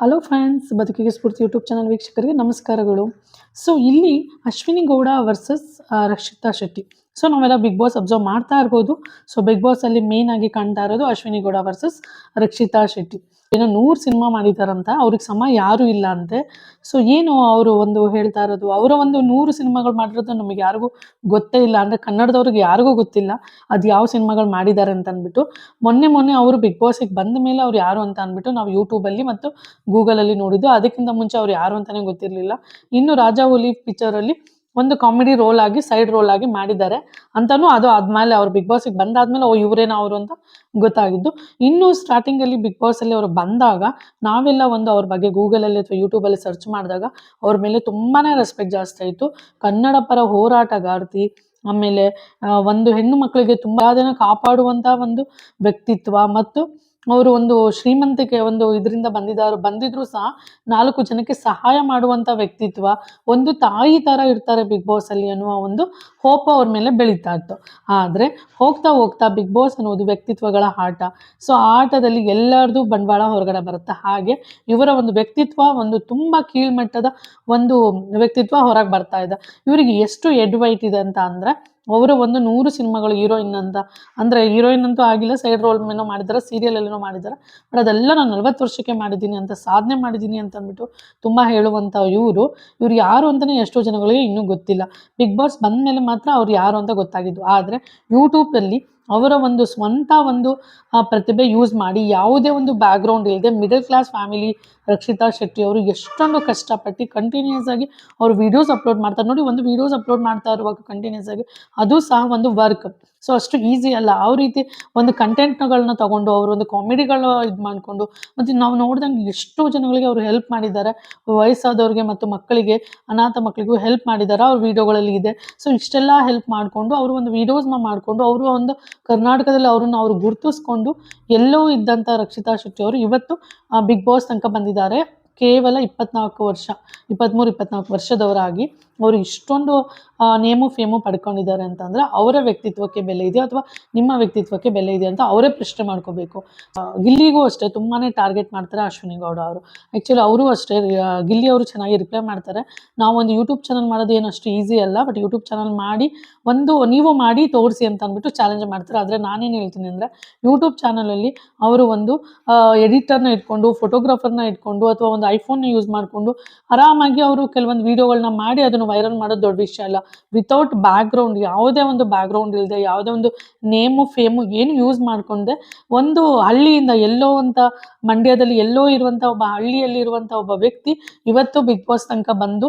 Hello friends, ಬದುಕಿಗೆ ಸ್ಫೂರ್ತಿ YouTube channel ವೀಕ್ಷಕರಿಗೆ ನಮಸ್ಕಾರಗಳು. ಸೊ ಇಲ್ಲಿ ಅಶ್ವಿನಿ ಗೌಡ ವರ್ಸಸ್ ರಕ್ಷಿತಾ ಶೆಟ್ಟಿ. ಸೊ ನಾವೆಲ್ಲ ಬಿಗ್ ಬಾಸ್ ಅಬ್ಸರ್ವ್ ಮಾಡ್ತಾ ಇರ್ಬೋದು. ಸೊ ಬಿಗ್ ಬಾಸ್ ಅಲ್ಲಿ ಮೇನ್ ಆಗಿ ಕಾಣ್ತಾ ಇರೋದು ಅಶ್ವಿನಿ ಗೌಡ ವರ್ಸಸ್ ರಕ್ಷಿತಾ ಶೆಟ್ಟಿ. ಏನೋ 100 ಸಿನಿಮಾ ಮಾಡಿದಾರಂತ, ಅವ್ರಿಗೆ ಸಮ ಯಾರು ಇಲ್ಲ ಅಂತೆ. ಸೊ ಏನು ಅವರು ಒಂದು ಹೇಳ್ತಾ ಇರೋದು, ಅವರ ಒಂದು 100 ಸಿನಿಮಾಗಳು ಮಾಡಿರೋದು ನಮಗೆ ಯಾರಿಗೂ ಗೊತ್ತೇ ಇಲ್ಲ, ಅಂದ್ರೆ ಕನ್ನಡದವ್ರಿಗೆ ಯಾರಿಗೂ ಗೊತ್ತಿಲ್ಲ ಅದು ಯಾವ ಸಿನಿಮಾಗಳು ಮಾಡಿದ್ದಾರೆ ಅಂತ ಅಂದ್ಬಿಟ್ಟು. ಮೊನ್ನೆ ಅವರು ಬಿಗ್ ಬಾಸಿಗೆ ಬಂದ ಮೇಲೆ ಅವ್ರು ಯಾರು ಅಂತ ಅಂದ್ಬಿಟ್ಟು ನಾವು ಯೂಟ್ಯೂಬಲ್ಲಿ ಮತ್ತು ಗೂಗಲಲ್ಲಿ ನೋಡಿದ್ದು. ಅದಕ್ಕಿಂತ ಮುಂಚೆ ಅವ್ರು ಯಾರು ಅಂತಾನೆ ಗೊತ್ತಿರಲಿಲ್ಲ. ಇನ್ನು ರಾಜಾ ಹುಲಿ ಪಿಕ್ಚರಲ್ಲಿ ಒಂದು ಕಾಮಿಡಿ ರೋಲ್ ಆಗಿ ಸೈಡ್ ರೋಲ್ ಆಗಿ ಮಾಡಿದ್ದಾರೆ ಅಂತಾನು, ಅದು ಆದ್ಮೇಲೆ ಅವ್ರು ಬಿಗ್ ಬಾಸಿಗೆ ಬಂದಾದ್ಮೇಲೆ ಓ ಇವರೇನ ಅವರು ಅಂತ ಗೊತ್ತಾಗಿದ್ದು. ಇನ್ನು ಸ್ಟಾರ್ಟಿಂಗ್ ಅಲ್ಲಿ ಬಿಗ್ ಬಾಸ್ ಅಲ್ಲಿ ಅವರು ಬಂದಾಗ ನಾವೆಲ್ಲ ಒಂದು ಅವ್ರ ಬಗ್ಗೆ ಗೂಗಲಲ್ಲಿ ಅಥವಾ ಯೂಟ್ಯೂಬಲ್ಲಿ ಸರ್ಚ್ ಮಾಡಿದಾಗ ಅವ್ರ ಮೇಲೆ ತುಂಬಾನೇ ರೆಸ್ಪೆಕ್ಟ್ ಜಾಸ್ತಿ ಆಯಿತು. ಕನ್ನಡ ಪರ ಹೋರಾಟಗಾರ್ತಿ, ಆಮೇಲೆ ಒಂದು ಹೆಣ್ಣು ಮಕ್ಕಳಿಗೆ ತುಂಬಾ ಜನ ಕಾಪಾಡುವಂತ ಒಂದು ವ್ಯಕ್ತಿತ್ವ, ಮತ್ತು ಅವರು ಒಂದು ಶ್ರೀಮಂತಿಕೆ ಒಂದು ಇದರಿಂದ ಬಂದಿದ್ರು ಸಹ 4 ಜನಕ್ಕೆ ಸಹಾಯ ಮಾಡುವಂತ ವ್ಯಕ್ತಿತ್ವ, ಒಂದು ತಾಯಿ ತರ ಇರ್ತಾರೆ ಬಿಗ್ ಬಾಸ್ ಅಲ್ಲಿ ಅನ್ನುವ ಒಂದು ಹೋಪ್ ಅವ್ರ ಮೇಲೆ ಬೆಳೀತಾ ಇತ್ತು. ಆದ್ರೆ ಹೋಗ್ತಾ ಹೋಗ್ತಾ ಬಿಗ್ ಬಾಸ್ ಅನ್ನೋದು ವ್ಯಕ್ತಿತ್ವಗಳ ಆಟ. ಸೊ ಆ ಆಟದಲ್ಲಿ ಎಲ್ಲರದು ಬಂಡವಾಳ ಹೊರಗಡೆ ಬರುತ್ತೆ. ಹಾಗೆ ಇವರ ಒಂದು ವ್ಯಕ್ತಿತ್ವ ಒಂದು ತುಂಬಾ ಕೀಳ್ಮಟ್ಟದ ಒಂದು ವ್ಯಕ್ತಿತ್ವ ಹೊರಗೆ ಬರ್ತಾ ಇದೆ. ಇವರಿಗೆ ಎಷ್ಟು ಎಡ್ವೈಟ್ ಇದೆ ಅಂತ ಅಂದ್ರೆ, ಅವರು ಒಂದು 100 ಸಿನಿಮಾಗಳು ಹೀರೋಯಿನ್ ಅಂತ, ಅಂದ್ರೆ ಹೀರೋಯಿನ್ ಅಂತೂ ಆಗಿಲ್ಲ, ಸೈಡ್ ರೋಲ್ ಏನೋ ಮಾಡಿದ್ದಾರೆ, ಸೀರಿಯಲ್ ಎಲ್ಲನೋ ಮಾಡಿದ್ದಾರೆ. ಬಟ್ ಅದೆಲ್ಲ ನಾನು 40 ವರ್ಷಕ್ಕೆ ಮಾಡಿದ್ದೀನಿ ಅಂತ, ಸಾಧನೆ ಮಾಡಿದ್ದೀನಿ ಅಂತ ಅಂದ್ಬಿಟ್ಟು ತುಂಬಾ ಹೇಳುವಂತ ಇವ್ರು ಯಾರು ಅಂತಾನೆ ಎಷ್ಟೋ ಜನಗಳಿಗೆ ಇನ್ನೂ ಗೊತ್ತಿಲ್ಲ. ಬಿಗ್ ಬಾಸ್ ಬಂದ ಮೇಲೆ ಮಾತ್ರ ಅವ್ರು ಯಾರು ಅಂತ ಗೊತ್ತಾಗಿದ್ದು. ಆದ್ರೆ ಯೂಟ್ಯೂಬ್ ಅಲ್ಲಿ ಅವರ ಒಂದು ಸ್ವಂತ ಒಂದು ಪ್ರತಿಭೆ ಯೂಸ್ ಮಾಡಿ, ಯಾವುದೇ ಒಂದು ಬ್ಯಾಕ್ ಗ್ರೌಂಡ್ ಇಲ್ಲದೆ middle class family Rakshita Shetty ಅವರು ಎಷ್ಟೊಂದು ಕಷ್ಟಪಟ್ಟು ಕಂಟಿನ್ಯೂಸ್ ಆಗಿ ಅವ್ರು ವಿಡಿಯೋಸ್ ಅಪ್ಲೋಡ್ ಮಾಡ್ತಾರೆ. ನೋಡಿ, ಒಂದು ವಿಡಿಯೋಸ್ ಅಪ್ಲೋಡ್ ಮಾಡ್ತಾ ಇರುವಾಗ ಕಂಟಿನ್ಯೂಸ್ ಆಗಿ ಅದು ಸಹ ಒಂದು ವರ್ಕ್. ಸೊ ಅಷ್ಟು ಈಸಿ ಅಲ್ಲ. ಆ ರೀತಿ ಒಂದು ಕಂಟೆಂಟ್ಗಳನ್ನ ತಗೊಂಡು ಅವರು ಒಂದು ಕಾಮಿಡಿಗಳು ಇದು ಮಾಡಿಕೊಂಡು, ಮತ್ತು ನಾವು ನೋಡ್ದಂಗೆ ಎಷ್ಟೋ ಜನಗಳಿಗೆ ಅವರು ಹೆಲ್ಪ್ ಮಾಡಿದ್ದಾರೆ. ವಯಸ್ಸಾದವ್ರಿಗೆ ಮತ್ತು ಮಕ್ಕಳಿಗೆ, ಅನಾಥ ಮಕ್ಕಳಿಗೂ ಹೆಲ್ಪ್ ಮಾಡಿದ್ದಾರೆ, ಅವ್ರ ವಿಡಿಯೋಗಳಲ್ಲಿ ಇದೆ. ಸೊ ಇಷ್ಟೆಲ್ಲ ಹೆಲ್ಪ್ ಮಾಡಿಕೊಂಡು ಅವರು ಒಂದು ವಿಡಿಯೋಸ್ನ ಮಾಡಿಕೊಂಡು ಅವರು ಒಂದು ಕರ್ನಾಟಕದಲ್ಲಿ ಅವ್ರು ಗುರುತಿಸ್ಕೊಂಡು ಎಲ್ಲೋ ಇದ್ದಂಥ ರಕ್ಷಿತಾ ಶೆಟ್ಟಿ ಅವರು ಇವತ್ತು ಬಿಗ್ ಬಾಸ್ ತನಕ ಬಂದಿದ್ದಾರೆ. ಕೇವಲ 23-24 ವರ್ಷದವರಾಗಿ ಅವರು ಇಷ್ಟೊಂದು ನೇಮು ಫೇಮು ಪಡ್ಕೊಂಡಿದ್ದಾರೆ ಅಂತಂದ್ರೆ ಅವರ ವ್ಯಕ್ತಿತ್ವಕ್ಕೆ ಬೆಲೆ ಇದೆ ಅಥವಾ ನಿಮ್ಮ ವ್ಯಕ್ತಿತ್ವಕ್ಕೆ ಬೆಲೆ ಇದೆ ಅಂತ ಅವರೇ ಪ್ರಶ್ನೆ ಮಾಡ್ಕೋಬೇಕು. ಗಿಲ್ಲಿಗೂ ಅಷ್ಟೇ ತುಂಬಾನೇ ಟಾರ್ಗೆಟ್ ಮಾಡ್ತಾರೆ ಅಶ್ವಿನಿ ಗೌಡ ಅವರು. ಆ್ಯಕ್ಚುಲಿ ಅವರು ಅಷ್ಟೇ, ಗಿಲ್ಲಿ ಅವರು ಚೆನ್ನಾಗಿ ರಿಪ್ಲೈ ಮಾಡ್ತಾರೆ. ನಾವು ಒಂದು ಯೂಟ್ಯೂಬ್ ಚಾನಲ್ ಮಾಡೋದು ಏನು ಅಷ್ಟು ಈಸಿ ಅಲ್ಲ, ಬಟ್ ಯೂಟ್ಯೂಬ್ ಚಾನಲ್ ಮಾಡಿ ನೀವು ಮಾಡಿ ತೋರಿಸಿ ಅಂತ ಅಂದ್ಬಿಟ್ಟು ಚಾಲೆಂಜ್ ಮಾಡ್ತಾರೆ. ಆದರೆ ನಾನೇನು ಹೇಳ್ತೀನಿ ಅಂದರೆ, ಯೂಟ್ಯೂಬ್ ಚಾನಲಲ್ಲಿ ಅವರು ಒಂದು ಎಡಿಟರ್ನ ಇಟ್ಕೊಂಡು, ಫೋಟೋಗ್ರಾಫರ್ನ ಇಟ್ಕೊಂಡು, ಅಥವಾ ಒಂದು ಐಫೋನ್ನ ಯೂಸ್ ಮಾಡಿಕೊಂಡು ಆರಾಮಾಗಿ ಅವರು ಕೆಲವೊಂದು ವೀಡಿಯೋಗಳನ್ನ ಮಾಡಿ ಅದನ್ನು ವೈರಲ್ ಮಾಡೋದು ದೊಡ್ಡ ವಿಷಯ ಅಲ್ಲ. ವಿತೌಟ್ ಬ್ಯಾಕ್ಗ್ರೌಂಡ್, ಯಾವುದೇ ಒಂದು ಬ್ಯಾಕ್ಗ್ರೌಂಡ್ ಇಲ್ಲದೆ, ಯಾವುದೇ ಒಂದು ನೇಮು ಫೇಮು ಏನು ಯೂಸ್ ಮಾಡ್ಕೊಂಡೆ, ಒಂದು ಹಳ್ಳಿಯಿಂದ ಎಲ್ಲೋ ಅಂತ ಮಂಡ್ಯದಲ್ಲಿ ಎಲ್ಲೋ ಇರುವಂಥ ಒಬ್ಬ ಹಳ್ಳಿಯಲ್ಲಿರುವಂಥ ಒಬ್ಬ ವ್ಯಕ್ತಿ ಇವತ್ತು ಬಿಗ್ ಬಾಸ್ ತನಕ ಬಂದು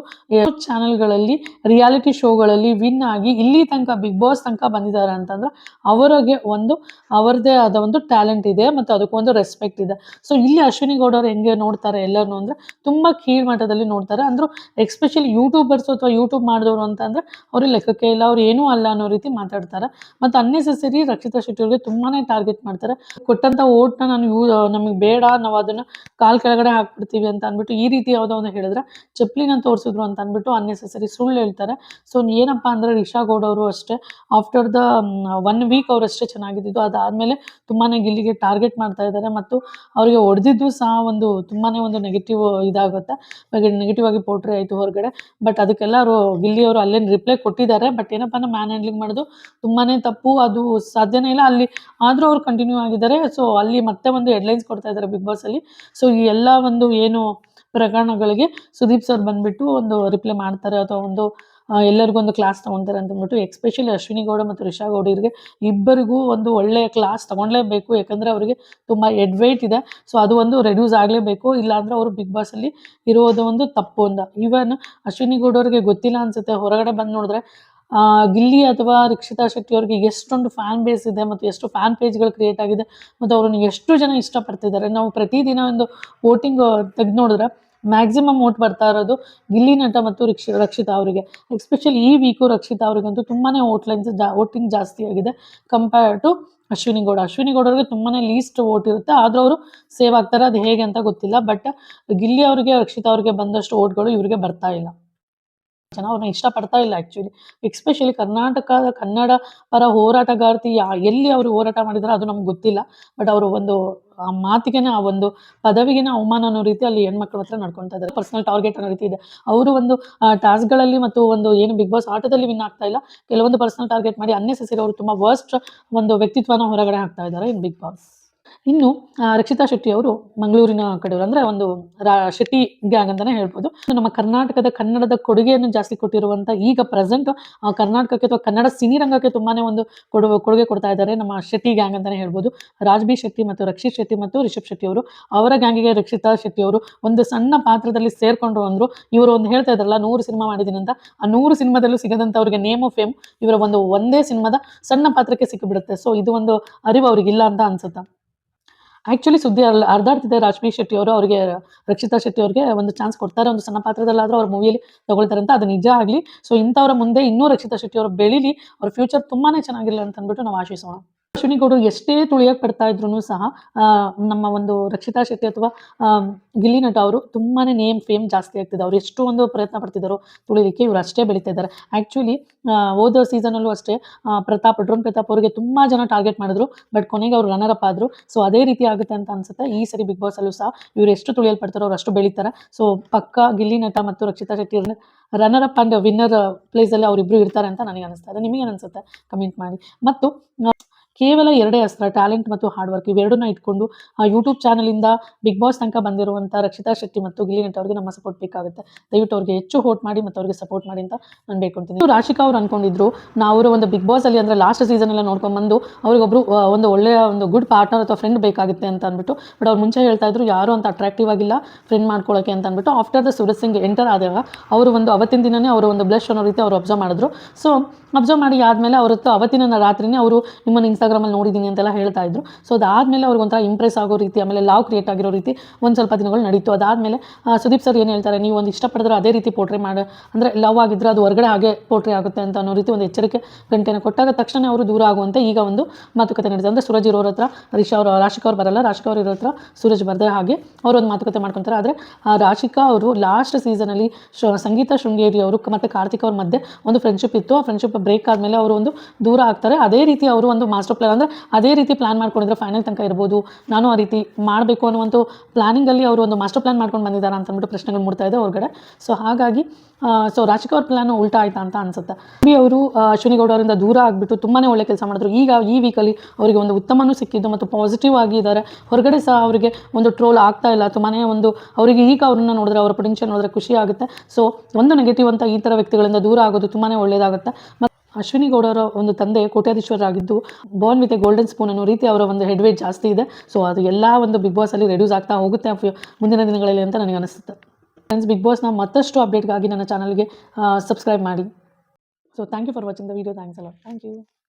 ಚಾನೆಲ್ಗಳಲ್ಲಿ ರಿಯಾಲಿಟಿ ಶೋಗಳಲ್ಲಿ ವಿನ್ ಆಗಿ ಇಲ್ಲಿ ತನಕ ಬಿಗ್ ಬಾಸ್ ತನಕ ಬಂದಿದ್ದಾರೆ ಅಂತಂದ್ರೆ ಅವರಿಗೆ ಒಂದು ಅವರದೇ ಆದ ಒಂದು ಟ್ಯಾಲೆಂಟ್ ಇದೆ ಮತ್ತು ಅದಕ್ಕೊಂದು ರೆಸ್ಪೆಕ್ಟ್ ಇದೆ. ಸೊ ಇಲ್ಲಿ ಅಶ್ವಿನಿ ಗೌಡ ಅವ್ರು ಹೆಂಗೆ ನೋಡ್ತಾರೆ ಎಲ್ಲರನ್ನು ಅಂದ್ರೆ ತುಂಬಾ ಕೀಳ್ ಮಟ್ಟದಲ್ಲಿ ನೋಡ್ತಾರೆ. ಅಂದ್ರು ಎಕ್ಸ್ಪೆಷಲಿ ಯೂಟ್ಯೂಬರ್ಸ್ ಅಥವಾ ಯೂಟ್ಯೂಬ್ ಮಾಡಿದವರು ಅಂತ ಅಂದ್ರೆ ಅವ್ರಿಗೆ ಲೆಕ್ಕಕ್ಕೆ ಇಲ್ಲ, ಅವ್ರು ಏನೂ ಅಲ್ಲ ಅನ್ನೋ ರೀತಿ ಮಾತಾಡ್ತಾರೆ. ಮತ್ತು ಅನ್ನೆಸೆಸರಿ ರಕ್ಷಿತಾ ಶೆಟ್ಟಿ ಅವ್ರಿಗೆ ತುಂಬಾನೇ ಟಾರ್ಗೆಟ್ ಮಾಡ್ತಾರೆ. ಕೊಟ್ಟಂತ ಓಟ್ನ ನಮಗೆ ಬೇಡ, ನಾವು ಅದನ್ನ ಕಾಲ್ ಕೆಳಗಡೆ ಹಾಕ್ಬಿಡ್ತೀವಿ ಅಂತ ಅಂದ್ಬಿಟ್ಟು ಈ ರೀತಿ ಯಾವುದೋ ಒಂದು ಹೇಳಿದ್ರೆ ಚಪ್ಲಿನ ತೋರಿಸಿದ್ರು ಅಂತ ಅಂದ್ಬಿಟ್ಟು ಅನ್ನೆಸೆಸರಿ ಸುಳ್ಳು ಹೇಳ್ತಾರೆ. ಸೊ ಏನಪ್ಪಾ ಅಂದ್ರೆ ರಿಷಾ ಗೌಡ ಅವರು ಅಷ್ಟೇ, ಆಫ್ಟರ್ ದ 1 ವೀಕ್ ಅವರಷ್ಟೇ ಚೆನ್ನಾಗಿದ್ದು, ಅದಾದ್ಮೇಲೆ ತುಂಬಾನೇ ಗಿಲ್ಲಿಗೆ ಟಾರ್ಗೆಟ್ ಮಾಡ್ತಾ ಇದ್ದಾರೆ ಮತ್ತು ಅವರಿಗೆ ಹೊಡೆದಿದ್ದು ಸಹ ಒಂದು ತುಂಬಾನೇ ಒಂದು ನೆಗೆಟಿವ್ ಇದಾಗುತ್ತೆ, ನೆಗೆಟಿವ್ ಆಗಿ ಪೋರ್ಟ್ರೇ ಆಯಿತು ಹೊರಗಡೆ. ಬಟ್ ಅದಕ್ಕೆಲ್ಲ ಗಿಲ್ಲಿ ಅವರು ಅಲ್ಲೇನು ರಿಪ್ಲೈ ಕೊಟ್ಟಿದ್ದಾರೆ. ಬಟ್ ಏನಪ್ಪ ಅಂದ್ರೆ ಮ್ಯಾನ್ ಹ್ಯಾಂಡ್ಲಿಂಗ್ ಮಾಡೋದು ತುಂಬಾನೇ ತಪ್ಪು, ಅದು ಸಾಧ್ಯನೇ ಇಲ್ಲ ಅಲ್ಲಿ. ಆದರೂ ಅವ್ರು ಕಂಟಿನ್ಯೂ ಆಗಿದ್ದಾರೆ. ಸೊ ಅಲ್ಲಿ ಮತ್ತೆ ಒಂದು ಹೆಡ್ಲೈನ್ಸ್ ಕೊಡ್ತಾ ಇದ್ದಾರೆ ಬಿಗ್ ಬಾಸ್ ಅಲ್ಲಿ. ಸೊ ಈ ಎಲ್ಲ ಒಂದು ಏನು ಪ್ರಕರಣಗಳಿಗೆ ಸುದೀಪ್ ಸರ್ ಬಂದ್ಬಿಟ್ಟು ಒಂದು ರಿಪ್ಲೈ ಮಾಡ್ತಾರೆ ಅಥವಾ ಒಂದು ಎಲ್ಲರಿಗೂ ಒಂದು ಕ್ಲಾಸ್ ತಗೊತಾರೆ ಅಂತ ಅಂದ್ಬಿಟ್ಟು, ಎಕ್ಸ್ಪೆಷಲಿ ಅಶ್ವಿನಿ ಗೌಡ ಮತ್ತು ರಿಷಾ ಗೌಡರಿಗೆ ಇಬ್ಬರಿಗೂ ಒಂದು ಒಳ್ಳೆಯ ಕ್ಲಾಸ್ ತಗೊಳ್ಳೇಬೇಕು. ಯಾಕಂದರೆ ಅವರಿಗೆ ತುಂಬ ಎಡ್ವೈಟ್ ಇದೆ. ಸೊ ಅದು ಒಂದು ರೆಡ್ಯೂಸ್ ಆಗಲೇಬೇಕು, ಇಲ್ಲಾಂದರೆ ಅವರು ಬಿಗ್ ಬಾಸಲ್ಲಿ ಇರೋದು ಒಂದು ತಪ್ಪು ಅಂತ. ಈವನ್ ಅಶ್ವಿನಿ ಗೌಡವ್ರಿಗೆ ಗೊತ್ತಿಲ್ಲ ಅನ್ಸುತ್ತೆ, ಹೊರಗಡೆ ಬಂದು ನೋಡಿದ್ರೆ ಗಿಲ್ಲಿ ಅಥವಾ ರಕ್ಷಿತಾ ಶೆಟ್ಟಿ ಅವ್ರಿಗೆ ಎಷ್ಟೊಂದು ಫ್ಯಾನ್ ಬೇಸ್ ಇದೆ ಮತ್ತು ಎಷ್ಟು ಫ್ಯಾನ್ ಪೇಜ್ಗಳು ಕ್ರಿಯೇಟ್ ಆಗಿದೆ ಮತ್ತು ಅವ್ರನ್ನ ಎಷ್ಟು ಜನ ಇಷ್ಟಪಡ್ತಿದ್ದಾರೆ. ನಾವು ಪ್ರತಿದಿನ ಒಂದು ವೋಟಿಂಗ್ ತೆಗೆದು ನೋಡಿದ್ರೆ ಮ್ಯಾಕ್ಸಿಮಮ್ ವೋಟ್ ಬರ್ತಾ ಇರೋದು ಗಿಲ್ಲಿ ನಟ ಮತ್ತು ರಕ್ಷಿತಾ ಅವರಿಗೆ. ಎಕ್ಸ್ಪೆಷಲಿ ಈ ವೀಕು ರಕ್ಷಿತಾ ಅವರಿಗಂತೂ ತುಂಬಾನೇ ವೋಟಿಂಗ್ ಜಾಸ್ತಿ ಆಗಿದೆ ಕಂಪೇರ್ ಟು ಅಶ್ವಿನಿ ಗೌಡರಿಗೆ ತುಂಬಾನೇ ಲೀಸ್ಟ್ ವೋಟ್ ಇರುತ್ತೆ, ಆದರೂ ಅವರು ಸೇವ್ ಆಗ್ತಾರೆ. ಅದು ಹೇಗೆ ಅಂತ ಗೊತ್ತಿಲ್ಲ. ಬಟ್ ಗಿಲ್ಲಿ ಅವರಿಗೆ ರಕ್ಷಿತಾ ಅವರಿಗೆ ಬಂದಷ್ಟು ವೋಟ್ಗಳು ಇವರಿಗೆ ಬರ್ತಾ ಇಲ್ಲ. ಜನ ಅವ್ರನ್ನ ಇಷ್ಟಪಡ್ತಾ ಇಲ್ಲ ಆ್ಯಕ್ಚುಲಿ. ಎಕ್ಸ್ಪೆಷಲಿ ಕರ್ನಾಟಕದ ಕನ್ನಡ ಪರ ಹೋರಾಟಗಾರ್ತಿ ಎಲ್ಲಿ ಅವರು ಹೋರಾಟ ಮಾಡಿದಾರೋ ಅದು ನಮ್ಗೆ ಗೊತ್ತಿಲ್ಲ. ಬಟ್ ಅವರು ಒಂದು ಆ ಮಾತಿಗೆನೇ, ಆ ಒಂದು ಪದವಿಗೆನೇ ಅವಮಾನ ಅನ್ನೋ ರೀತಿ ಅಲ್ಲಿ ಹೆಣ್ಮಕ್ಳ ಹತ್ರ ನಡ್ಕೊತಾ ಇದ್ದಾರೆ. ಪರ್ಸನಲ್ ಟಾರ್ಗೆಟ್ ಅನ್ನೋ ರೀತಿ ಇದೆ. ಅವರು ಒಂದು ಟಾಸ್ಕ್ಗಳಲ್ಲಿ ಮತ್ತು ಒಂದು ಏನು ಬಿಗ್ ಬಾಸ್ ಆಟದಲ್ಲಿ ವಿನ್ ಆಗ್ತಾ ಇಲ್ಲ, ಕೆಲವೊಂದು ಪರ್ಸನಲ್ ಟಾರ್ಗೆಟ್ ಮಾಡಿ ಅನ್ನೆಸೆಸರಿ ಅವರು ತುಂಬ ವರ್ಸ್ಟ್ ಒಂದು ವ್ಯಕ್ತಿತ್ವನ ಹೊರಗಡೆ ಹಾಕ್ತಾ ಇದ್ದಾರೆ ಇನ್ ಬಿಗ್ ಬಾಸ್. ಇನ್ನು ರಕ್ಷಿತಾ ಶೆಟ್ಟಿ ಅವರು ಮಂಗಳೂರಿನ ಕಡೆಯವರು, ಅಂದರೆ ಒಂದು ಶೆಟ್ಟಿ ಗ್ಯಾಂಗ್ ಅಂತಲೇ ಹೇಳ್ಬೋದು. ನಮ್ಮ ಕರ್ನಾಟಕದ ಕನ್ನಡದ ಕೊಡುಗೆಯನ್ನು ಜಾಸ್ತಿ ಕೊಟ್ಟಿರುವಂಥ, ಈಗ ಪ್ರೆಸೆಂಟ್ ಕರ್ನಾಟಕಕ್ಕೆ ಅಥವಾ ಕನ್ನಡ ಸಿನಿರಂಗಕ್ಕೆ ತುಂಬಾ ಒಂದು ಕೊಡುಗೆ ಕೊಡ್ತಾ ಇದ್ದಾರೆ ನಮ್ಮ ಶೆಟ್ಟಿ ಗ್ಯಾಂಗ್ ಅಂತಲೇ ಹೇಳ್ಬೋದು. ರಾಜ್ಬಿ ಶೆಟ್ಟಿ ಮತ್ತು ರಕ್ಷಿತ್ ಶೆಟ್ಟಿ ಮತ್ತು ರಿಷಬ್ ಶೆಟ್ಟಿ ಅವರು, ಅವರ ಗ್ಯಾಂಗಿಗೆ ರಕ್ಷಿತಾ ಶೆಟ್ಟಿ ಅವರು ಒಂದು ಸಣ್ಣ ಪಾತ್ರದಲ್ಲಿ ಸೇರ್ಕೊಂಡ್ರು ಅಂದರು. ಇವರು ಒಂದು ಹೇಳ್ತಾ ಇದ್ದಾರಲ್ಲ 100 ಸಿನಿಮಾ ಮಾಡಿದ್ದೀನಿ ಅಂತ, ಆ 100 ಸಿನಿಮಾದಲ್ಲೂ ಸಿಗದಂಥ ಅವರಿಗೆ ನೇಮ್ ಆಫ್ ಫೇಮ್ ಇವರ ಒಂದೇ ಸಿನಿಮಾದ ಸಣ್ಣ ಪಾತ್ರಕ್ಕೆ ಸಿಕ್ಕಿಬಿಡುತ್ತೆ. ಸೊ ಇದು ಒಂದು ಅರಿವು ಅವ್ರಿಗಿಲ್ಲ ಅಂತ ಅನ್ಸುತ್ತೆ. ಆ್ಯಕ್ಚುಲಿ ಸುದ್ದಿ ಹರಿದಾಡ್ತಿದೆ ರಾಜ್ಬಿ ಶೆಟ್ಟಿ ಅವರು, ಅವರಿಗೆ ರಕ್ಷಿತಾ ಶೆಟ್ಟಿ ಅವ್ರಿಗೆ ಒಂದು ಚಾನ್ಸ್ ಕೊಡ್ತಾರೆ, ಒಂದು ಸಣ್ಣ ಪಾತ್ರದಲ್ಲಾದರೂ ಅವ್ರ ಮೂವಿಯಲ್ಲಿ ತಗೊಳ್ತಾರೆ ಅಂತ. ಅದು ನಿಜ ಆಗಲಿ. ಸೊ ಇಂಥವ್ರ ಮುಂದೆ ಇನ್ನೂ ರಕ್ಷಿತಾ ಶೆಟ್ಟಿ ಅವರು ಬೆಳೀಲಿ, ಅವ್ರ ಫ್ಯೂಚರ್ ತುಂಬಾ ಚೆನ್ನಾಗಿರಲಿ ಅಂತ ಅಂದ್ಬಿಟ್ಟು ನಾವು ಆಶಿಸೋಣ. ಅಶ್ವಿನಿ ಗೌಡರು ಎಷ್ಟೇ ತುಳಿಯಕ್ಕೆ ಪಡ್ತಾ ಇದ್ರು ಸಹ ನಮ್ಮ ಒಂದು ರಕ್ಷಿತಾ ಶೆಟ್ಟಿ ಅಥವಾ ಗಿಲ್ಲಿ ನಟ ಅವರು ತುಂಬಾ ನೇಮ್ ಫೇಮ್ ಜಾಸ್ತಿ ಆಗ್ತಿದೆ. ಅವ್ರು ಎಷ್ಟು ಒಂದು ಪ್ರಯತ್ನ ಪಡ್ತಿದ್ದಾರೋ ತುಳಿಲಿಕ್ಕೆ, ಇವರು ಅಷ್ಟೇ ಬೆಳೀತಾ ಇದ್ದಾರೆ. ಆ್ಯಕ್ಚುಲಿ ಹೋದ ಸೀಸನಲ್ಲೂ ಅಷ್ಟೇ ಡ್ರೋನ್ ಪ್ರತಾಪ್ ಅವರಿಗೆ ತುಂಬ ಜನ ಟಾರ್ಗೆಟ್ ಮಾಡಿದ್ರು, ಬಟ್ ಕೊನೆಗೆ ಅವರು ರನ್ನರ್ ಅಪ್ ಆದರು. ಸೊ ಅದೇ ರೀತಿ ಆಗುತ್ತೆ ಅಂತ ಅನ್ಸುತ್ತೆ ಈ ಸರಿ ಬಿಗ್ ಬಾಸಲ್ಲೂ ಸಹ. ಇವರು ಎಷ್ಟು ತುಳಿಯಲ್ಪಡ್ತಾರೋ ಅವ್ರು ಅಷ್ಟು ಬೆಳೀತಾರೆ. ಸೊ ಪಕ್ಕ ಗಿಲ್ಲಿ ನಟ ಮತ್ತು Rakshita Shetty runner up and winner ಪ್ಲೇಸಲ್ಲಿ ಅವರಿಬ್ಬರು ಇರ್ತಾರೆ ಅಂತ ನನಗೆ ಅನಿಸ್ತಾ ಇದೆ. ನಿಮಗೇನು ಅನಿಸುತ್ತೆ ಕಮೆಂಟ್ ಮಾಡಿ. ಮತ್ತು ಕೇವಲ 2 ಅಸ್ತ್ರ, ಟ್ಯಾಲೆಂಟ್ ಮತ್ತು ಹಾರ್ಡ್ ವರ್ಕ್, ಇವೆರಡನ್ನ ಇಟ್ಕೊಂಡು ಯೂಟ್ಯೂಬ್ ಚಾನಲಿಂದ ಬಿಗ್ ಬಾಸ್ ತನಕ ಬಂದಿರುವಂಥ ರಕ್ಷಿತಾ ಶೆಟ್ಟಿ ಮತ್ತು ಗಿಲ್ಲಿ ನಟ ಅವರಿಗೆ ನಮ್ಮ ಸಪೋರ್ಟ್ ಬೇಕಾಗುತ್ತೆ. ದಯವಿಟ್ಟು ಅವ್ರಿಗೆ ಹೆಚ್ಚು ವೋಟ್ ಮಾಡಿ ಮತ್ತು ಅವ್ರಿಗೆ ಸಪೋರ್ಟ್ ಮಾಡಿ ಅಂತ ನಾನು ಬೇಡ್ಕೊಳ್ತೀನಿ. ರಾಶಿಕಾ ಅವ್ರು ಅಂದ್ಕೊಂಡಿದ್ರು ಅವರು ಒಂದು ಬಿಗ್ ಬಾಸಲ್ಲಿ, ಅಂದರೆ ಲಾಸ್ಟ್ ಸೀಸನ್ ಎಲ್ಲ ನೋಡ್ಕೊಂಡ್ಬಂದು ಅವರಿಗೊಬ್ಬರು ಒಂದು ಒಳ್ಳೆಯ ಒಂದು ಗುಡ್ ಪಾರ್ಟ್ನರ್ ಅಥವಾ ಫ್ರೆಂಡ್ ಬೇಕಾಗುತ್ತೆ ಅಂತ ಅಂದ್ಬಿಟ್ಟು, ಬಟ್ ಅವ್ರು ಮುಂಚೆ ಹೇಳ್ತಾ ಇದ್ರು ಯಾರು ಅಂತ ಅಟ್ರಾಕ್ಟಿವ್ ಆಗಿಲ್ಲ ಫ್ರೆಂಡ್ ಮಾಡ್ಕೊಳ್ಳೋಕ್ಕೆ ಅಂತ ಅಂದ್ಬಿಟ್ಟು. After the Suraj Singh enter ಆದಾಗ ಅವರು ಒಂದು ಅವತ್ತಿನ ದಿನವೇ ಅವರು ಒಂದು ಬ್ಲಶ್ ಅನ್ನೋ ರೀತಿ ಅವರು ಅಬ್ಸರ್ವ್ ಮಾಡಿದ್ರು. ಸೊ ಅಬ್ಸರ್ವ್ ಮಾಡಿ ಆದಮೇಲೆ ಅವತ್ತು ಅವತ್ತಿನ ರಾತ್ರಿನೇ ಅವರು ನಿಮ್ಮನ್ನು ಇನ್ಸ್ಟಾಗ್ರಾಮಲ್ಲಿ ನೋಡಿದ್ದೀನಿ ಅಂತೆಲ್ಲ ಹೇಳ್ತಾ ಇದ್ರು. ಸೊ ಅದಾದಮೇಲೆ ಅವ್ರಿಗೊಂಥರ ಇಂಪ್ರೆಸ್ ಆಗೋ ರೀತಿ, ಆಮೇಲೆ ಲವ್ ಕ್ರಿಯೇಟ್ ಆಗಿರೋ ರೀತಿ ಒಂದು ಸ್ವಲ್ಪ ದಿನಗಳು ನಡೀತು. ಅದಾದಮೇಲೆ ಸುದೀಪ್ ಸರ್ ಏನು ಹೇಳ್ತಾರೆ, ನೀವು ಒಂದು ಇಷ್ಟಪಡಿದ್ರೆ ಅದೇ ರೀತಿ ಪೋರ್ಟ್ರೇ ಮಾಡಿ, ಅಂದರೆ ಲವ್ ಆಗಿದ್ದರೆ ಅದು ಹೊರಗಡೆ ಹಾಗೆ ಪೋರ್ಟ್ರೇ ಆಗುತ್ತೆ ಅಂತ ಅನ್ನೋ ರೀತಿ ಒಂದು ಎಚ್ಚರಿಕೆ ಗಂಟೆನ ಕೊಟ್ಟಾಗ ತಕ್ಷಣ ಅವರು ದೂರ ಆಗುವಂತೆ ಈಗ ಒಂದು ಮಾತುಕತೆ ನಡೆದಿದೆ. ಅಂದರೆ ಸೂರಜ್ ಇರೋರ ಹತ್ರ ರಾಶಿಕಾ ಅವ್ರು ಬರಲ್ಲ, ರಾಶಿಕಾ ಅವ್ರು ಇರೋ ಹತ್ರ ಸೂರಜ್ ಬರ್ದೆ ಹಾಗೆ ಅವರು ಒಂದು ಮಾತುಕತೆ ಮಾಡ್ಕೊತಾರೆ. ಆದರೆ ರಾಶಿಕಾ ಅವರು ಲಾಸ್ಟ್ ಸೀಸನಲ್ಲಿ ಸಂಗೀತ ಶೃಂಗೇರಿ ಅವರು ಮತ್ತು ಕಾರ್ತಿಕ್ ಅವ್ರ ಮಧ್ಯೆ ಒಂದು ಫ್ರೆಂಡ್ಶಿಪ್ ಇತ್ತು. ಆ ಫ್ರೆಂಡ್ಶಿಪ್ ಬ್ರೇಕ್ ಆದಮೇಲೆ ಅವರು ಒಂದು ದೂರ ಆಗ್ತಾರೆ. ಅದೇ ರೀತಿ ಅವರು ಒಂದು ಮಾಸ್ಟರ್ ಪ್ಲಾನ್, ಅಂದರೆ ಅದೇ ರೀತಿ ಪ್ಲಾನ್ ಮಾಡ್ಕೊಂಡಿದ್ರೆ ಫೈನಲ್ ತನಕ ಇರ್ಬೋದು, ನಾನು ಆ ರೀತಿ ಮಾಡಬೇಕು ಅನ್ನುವಂಥ ಪ್ಲಾನಿಂಗಲ್ಲಿ ಅವರು ಒಂದು ಮಾಸ್ಟರ್ ಪ್ಲಾನ್ ಮಾಡ್ಕೊಂಡು ಬಂದಿದ್ದಾರೆ ಅಂತ ಅಂದ್ಬಿಟ್ಟು ಪ್ರಶ್ನೆಗಳು ಮೂಡ್ತಾ ಇದೆ ಹೊರಗಡೆ. ಸೊ ಹಾಗಾಗಿ ರಾಶಿಕಾ ಅವ್ರ ಪ್ಲಾನ್ ಉಲ್ಟಾ ಆಯ್ತಾ ಅಂತ ಅನ್ಸುತ್ತೆ. ಅವರು ಅಶ್ವಿನಿ ಗೌಡ ಅವರಿಂದ ದೂರ ಆಗಿಬಿಟ್ಟು ತುಂಬಾ ಒಳ್ಳೆ ಕೆಲಸ ಮಾಡಿದ್ರು. ಈಗ ಈ ವೀಕಲ್ಲಿ ಅವರಿಗೆ ಒಂದು ಉತ್ತಮನೂ ಸಿಕ್ಕಿದ್ದು ಮತ್ತು ಪಾಸಿಟಿವ್ ಆಗಿದ್ದಾರೆ. ಹೊರಗಡೆ ಸಹ ಅವರಿಗೆ ಒಂದು ಟ್ರೋಲ್ ಆಗ್ತಾ ಇಲ್ಲ. ತುಂಬಾ ಒಂದು ಅವರಿಗೆ ಈಗ ಅವ್ರನ್ನ ನೋಡಿದ್ರೆ, ಅವರ ಪೊಟೆನ್ಷಿಯಲ್ ನೋಡಿದ್ರೆ ಖುಷಿ ಆಗುತ್ತೆ. ಸೊ ಒಂದು ನೆಗೆಟಿವ್ ಅಂತ ಈ ಥರ ವ್ಯಕ್ತಿಗಳಿಂದ ದೂರ ಆಗೋದು ತುಂಬಾ ಒಳ್ಳೆಯದಾಗುತ್ತೆ. ಮತ್ತು ಅಶ್ವಿನಿ ಗೌಡರ ಒಂದು ತಂದೆ ಕೋಟ್ಯಾಧೀಶ್ವರರಾಗಿದ್ದು, born with a golden spoon ಅನ್ನೋ ರೀತಿ ಅವರ ಒಂದು ಹೆಡ್ ವೇಟ್ ಜಾಸ್ತಿ ಇದೆ. ಸೊ ಅದು ಎಲ್ಲ ಒಂದು ಬಿಗ್ ಬಾಸಲ್ಲಿ ರೆಡ್ಯೂಸ್ ಆಗ್ತಾ ಹೋಗುತ್ತೆ ಮುಂದಿನ ದಿನಗಳಲ್ಲಿ ಅಂತ ನನಗೆ ಅನಿಸುತ್ತೆ. ಫ್ರೆಂಡ್ಸ್, ಬಿಗ್ ಬಾಸ್ನ ಮತ್ತಷ್ಟು ಅಪ್ಡೇಟ್ಗಾಗಿ ನನ್ನ ಚಾನಲ್ಗೆ ಸಬ್ಸ್ಕ್ರೈಬ್ ಮಾಡಿ. So thank you for watching the video. Thanks ಅಲ್ಲ. Thank you.